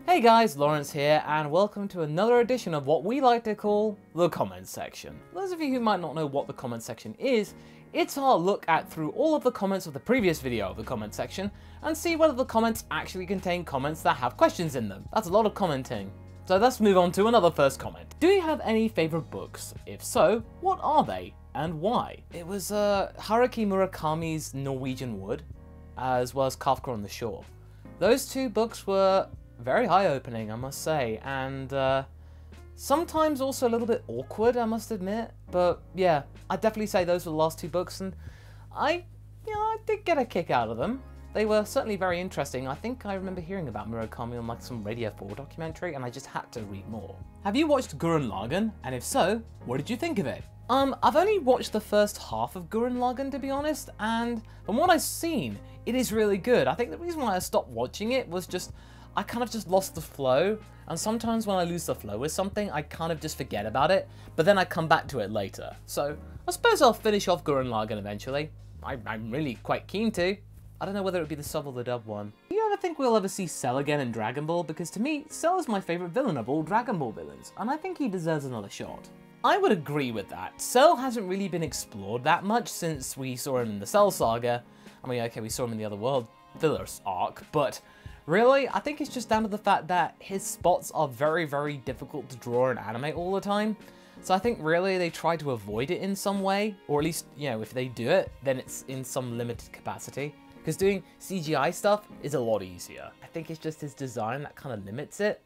Hey guys, Lawrence here, and welcome to another edition of what we like to call the comment section. For those of you who might not know what the comment section is, it's our look at through all of the comments of the previous video of the comment section and see whether the comments actually contain comments that have questions in them. That's a lot of commenting. So let's move on to another first comment. Do you have any favorite books? If so, what are they and why? It was Haruki Murakami's Norwegian Wood, as well as Kafka on the Shore. Those two books were very eye-opening, I must say, and sometimes also a little bit awkward, I must admit. But yeah, I'd definitely say those were the last two books, and I did get a kick out of them. They were certainly very interesting. I think I remember hearing about Murakami on like some Radio 4 documentary, and I just had to read more. Have you watched Gurren Lagann? And if so, what did you think of it? I've only watched the first half of Gurren Lagann, to be honest, and from what I've seen, it is really good. I think the reason why I stopped watching it was just I kind of just lost the flow, and sometimes when I lose the flow with something, I kind of just forget about it, but then I come back to it later. So I suppose I'll finish off Gurren Lagann eventually. I'm really quite keen to. I don't know whether it would be the sub or the dub one. Do you ever think we'll ever see Cell again in Dragon Ball? Because to me, Cell is my favourite villain of all Dragon Ball villains, and I think he deserves another shot. I would agree with that. Cell hasn't really been explored that much since we saw him in the Cell Saga. I mean, okay, we saw him in the Other World Fillers arc, but really, I think it's just down to the fact that his spots are very, very difficult to draw and animate all the time. So I think really they try to avoid it in some way, or at least, you know, if they do it, then it's in some limited capacity. Because doing CGI stuff is a lot easier. I think it's just his design that kind of limits it.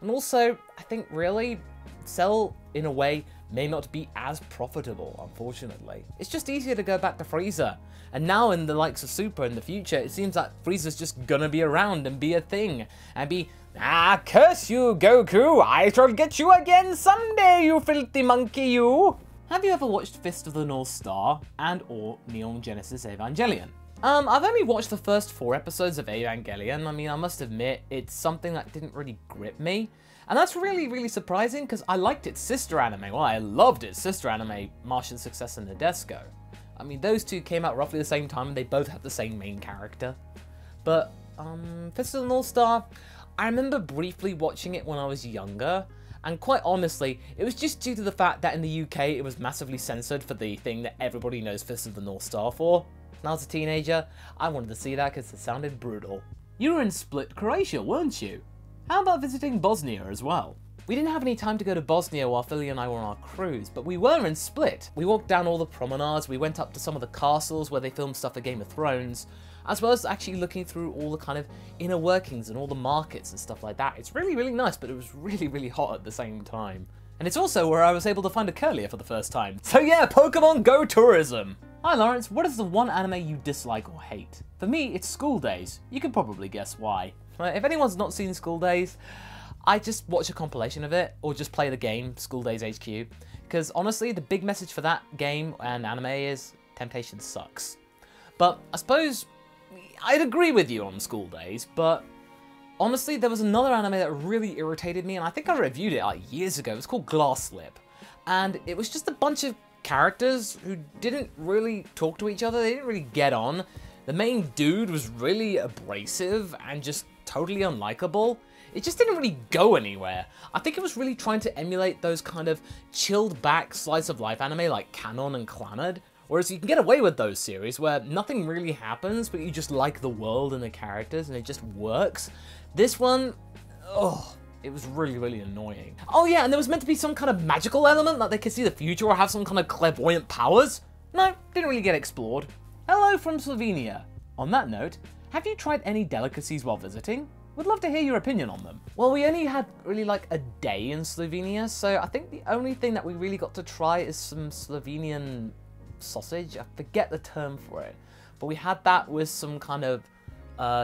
And also, I think really, Cell, in a way, may not be as profitable, unfortunately. It's just easier to go back to Frieza. And now in the likes of Super in the future, it seems like Frieza's just gonna be around and be a thing. And be, ah, curse you, Goku! I shall get you again someday, you filthy monkey, you! Have you ever watched Fist of the North Star and or Neon Genesis Evangelion? I've only watched the first 4 episodes of Evangelion. I mean, I must admit, it's something that didn't really grip me. And that's really, really surprising, because I liked its sister anime. Well, I loved its sister anime, Martian Successor Nadesco. I mean, those two came out roughly the same time, and they both have the same main character. But, Fist of the North Star, I remember briefly watching it when I was younger, and quite honestly, it was just due to the fact that in the UK, it was massively censored for the thing that everybody knows Fist of the North Star for. When I was a teenager, I wanted to see that because it sounded brutal. You were in Split, Croatia, weren't you? How about visiting Bosnia as well? We didn't have any time to go to Bosnia while Philly and I were on our cruise, but we were in Split. We walked down all the promenades, we went up to some of the castles where they filmed stuff for Game of Thrones, as well as actually looking through all the kind of inner workings and all the markets and stuff like that. It's really, really nice, but it was really, really hot at the same time. And it's also where I was able to find a curlier for the first time. So yeah, Pokemon Go tourism! Hi Lawrence, what is the one anime you dislike or hate? For me, it's School Days. You can probably guess why. If anyone's not seen School Days, I just watch a compilation of it, or just play the game, School Days HQ. Because honestly, the big message for that game and anime is, temptation sucks. But I suppose, I'd agree with you on School Days, but honestly, there was another anime that really irritated me, and I think I reviewed it like years ago. It was called Glass Slip. And it was just a bunch of characters who didn't really talk to each other, they didn't really get on. The main dude was really abrasive and just totally unlikable. It just didn't really go anywhere. I think it was really trying to emulate those kind of chilled back slice of life anime like Canon and Clannad, whereas you can get away with those series where nothing really happens, but you just like the world and the characters and it just works. This one, oh, it was really, really annoying. Oh yeah, and there was meant to be some kind of magical element, like they could see the future or have some kind of clairvoyant powers. No, didn't really get explored. Hello from Slovenia. On that note, have you tried any delicacies while visiting? Would love to hear your opinion on them. Well, we only had really like a day in Slovenia, so I think the only thing that we really got to try is some Slovenian sausage. I forget the term for it, but we had that with some kind of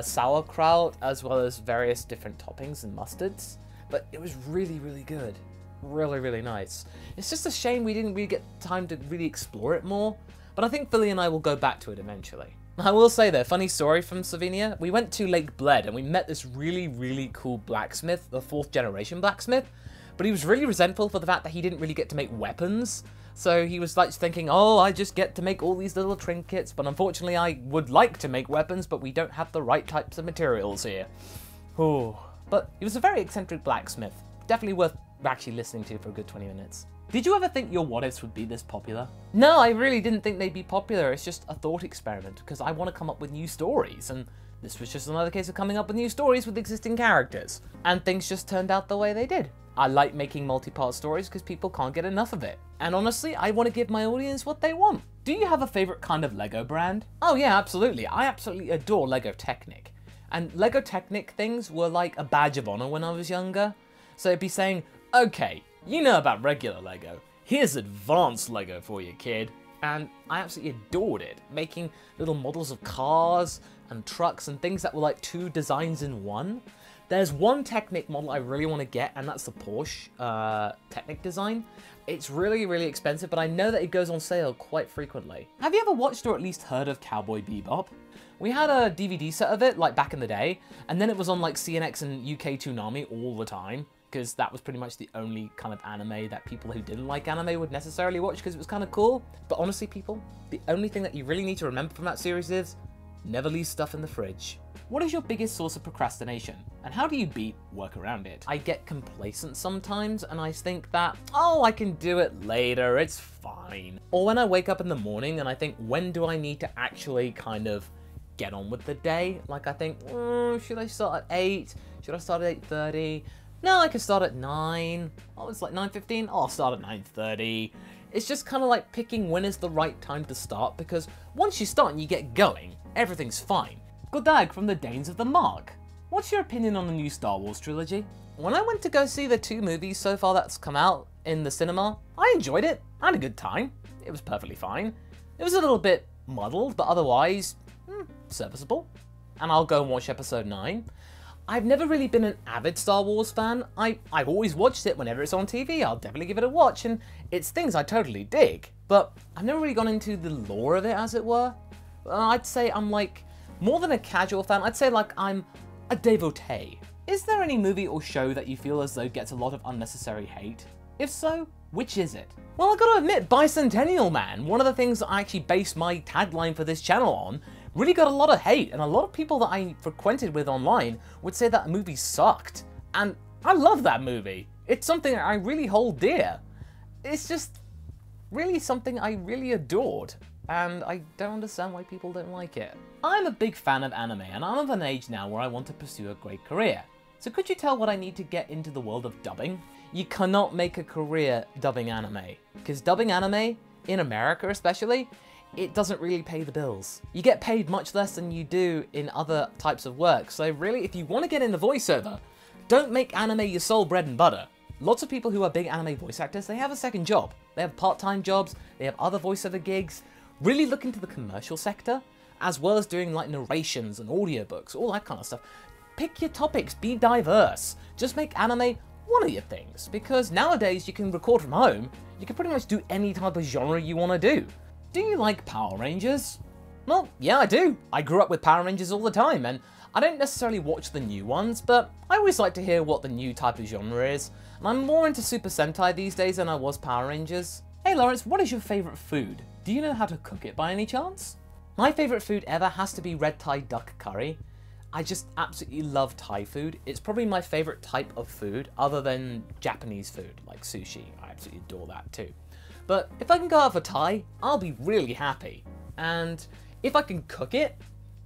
sauerkraut, as well as various different toppings and mustards. But it was really, really good. Really, really nice. It's just a shame we didn't really get time to really explore it more, but I think Philly and I will go back to it eventually. I will say though, funny story from Slovenia, we went to Lake Bled and we met this really, really cool blacksmith, the 4th generation blacksmith, but he was really resentful for the fact that he didn't really get to make weapons. So he was like thinking, oh, I just get to make all these little trinkets, but unfortunately I would like to make weapons, but we don't have the right types of materials here. Oh. but he was a very eccentric blacksmith. Definitely worth actually listening to for a good 20 minutes. Did you ever think your what-ifs would be this popular? No, I really didn't think they'd be popular. It's just a thought experiment, because I want to come up with new stories, and this was just another case of coming up with new stories with existing characters. And things just turned out the way they did. I like making multi-part stories because people can't get enough of it. And honestly, I want to give my audience what they want. Do you have a favorite kind of Lego brand? Oh yeah, absolutely. I absolutely adore Lego Technic. And Lego Technic things were like a badge of honor when I was younger. So it'd be saying, okay, you know about regular Lego. Here's advanced Lego for you, kid. And I absolutely adored it. Making little models of cars and trucks and things that were like 2 designs in one. There's one Technic model I really want to get, and that's the Porsche Technic design. It's really, really expensive, but I know that it goes on sale quite frequently. Have you ever watched or at least heard of Cowboy Bebop? We had a DVD set of it, like back in the day, and then it was on like CNX and UK Toonami all the time, because that was pretty much the only kind of anime that people who didn't like anime would necessarily watch, because it was kind of cool. But honestly, people, the only thing that you really need to remember from that series is, never leave stuff in the fridge. What is your biggest source of procrastination, and how do you work around it? I get complacent sometimes, and I think that, oh, I can do it later, it's fine. Or when I wake up in the morning and I think, when do I need to actually kind of get on with the day? Like I think, should I start at 8? Should I start at 8:30? No, I can start at 9. Oh, it's like 9:15? Oh, I'll start at 9:30. It's just kind of like picking when is the right time to start, because once you start and you get going, everything's fine. Good dag from the Danes of the Mark. What's your opinion on the new Star Wars trilogy? When I went to go see the 2 movies so far that's come out in the cinema, I enjoyed it. I had a good time. It was perfectly fine. It was a little bit muddled, but otherwise, serviceable. And I'll go and watch episode 9. I've never really been an avid Star Wars fan. I've always watched it whenever it's on TV. I'll definitely give it a watch, and it's things I totally dig. But I've never really gone into the lore of it, as it were. I'd say I'm like, more than a casual fan, I'd say like I'm a devotee. Is there any movie or show that you feel as though gets a lot of unnecessary hate? If so, which is it? Well, I gotta admit, Bicentennial Man, one of the things that I actually based my tagline for this channel on, really got a lot of hate, and a lot of people that I frequented with online would say that movie sucked. And I love that movie. It's something I really hold dear. It's just really something I really adored, and I don't understand why people don't like it. I'm a big fan of anime, and I'm of an age now where I want to pursue a great career. So could you tell what I need to get into the world of dubbing? You cannot make a career dubbing anime, because dubbing anime, in America especially, it doesn't really pay the bills. You get paid much less than you do in other types of work, so really, if you want to get into voiceover, don't make anime your sole bread and butter. Lots of people who are big anime voice actors, they have a second job. They have part-time jobs, they have other voiceover gigs. Really look into the commercial sector, as well as doing like narrations and audiobooks, all that kind of stuff. Pick your topics, be diverse. Just make anime one of your things, because nowadays you can record from home, you can pretty much do any type of genre you want to do. Do you like Power Rangers? Well, yeah, I do. I grew up with Power Rangers all the time, and I don't necessarily watch the new ones, but I always like to hear what the new type of genre is, and I'm more into Super Sentai these days than I was Power Rangers. Hey Lawrence, what is your favourite food? Do you know how to cook it by any chance? My favourite food ever has to be red Thai duck curry. I just absolutely love Thai food. It's probably my favourite type of food, other than Japanese food, like sushi. I absolutely adore that too. But if I can go out for Thai, I'll be really happy. And if I can cook it,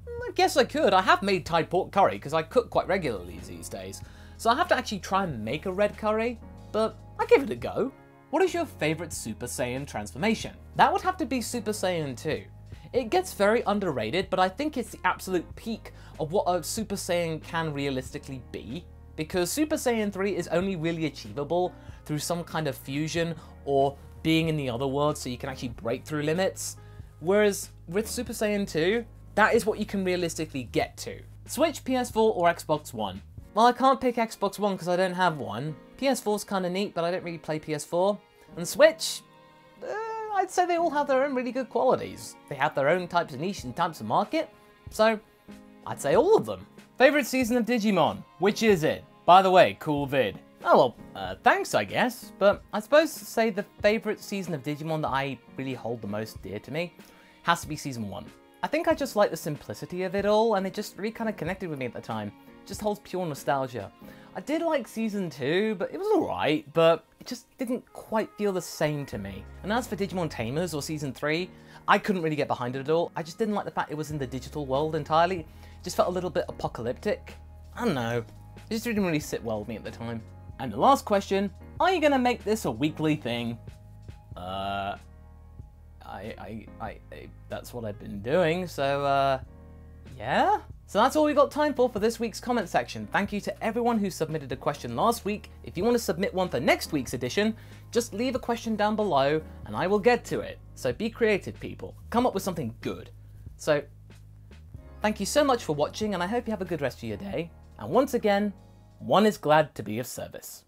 I guess I could. I have made Thai pork curry because I cook quite regularly these days. So I have to actually try and make a red curry, but I give it a go. What is your favourite Super Saiyan transformation? That would have to be Super Saiyan 2. It gets very underrated, but I think it's the absolute peak of what a Super Saiyan can realistically be, because Super Saiyan 3 is only really achievable through some kind of fusion or being in the other world so you can actually break through limits. Whereas with Super Saiyan 2, that is what you can realistically get to. Switch, PS4 or Xbox One? Well, I can't pick Xbox One because I don't have one. PS4's kind of neat, but I don't really play PS4. And Switch? I'd say they all have their own really good qualities. They have their own types of niche and types of market, so I'd say all of them. Favorite season of Digimon? Which is it? By the way, cool vid. Oh well, thanks I guess, but I suppose to say the favorite season of Digimon that I really hold the most dear to me has to be season 1. I think I just like the simplicity of it all, and it just really kind of connected with me at the time. just holds pure nostalgia. I did like Season 2, but it was alright, but it just didn't quite feel the same to me. And as for Digimon Tamers or Season 3, I couldn't really get behind it at all. I just didn't like the fact it was in the digital world entirely. It just felt a little bit apocalyptic. I don't know, it just didn't really sit well with me at the time. And the last question, are you gonna make this a weekly thing? That's what I've been doing, so, yeah? So that's all we got time for this week's comment section. Thank you to everyone who submitted a question last week. If you want to submit one for next week's edition, just leave a question down below and I will get to it. So be creative, people. Come up with something good. So, thank you so much for watching and I hope you have a good rest of your day. And once again, one is glad to be of service.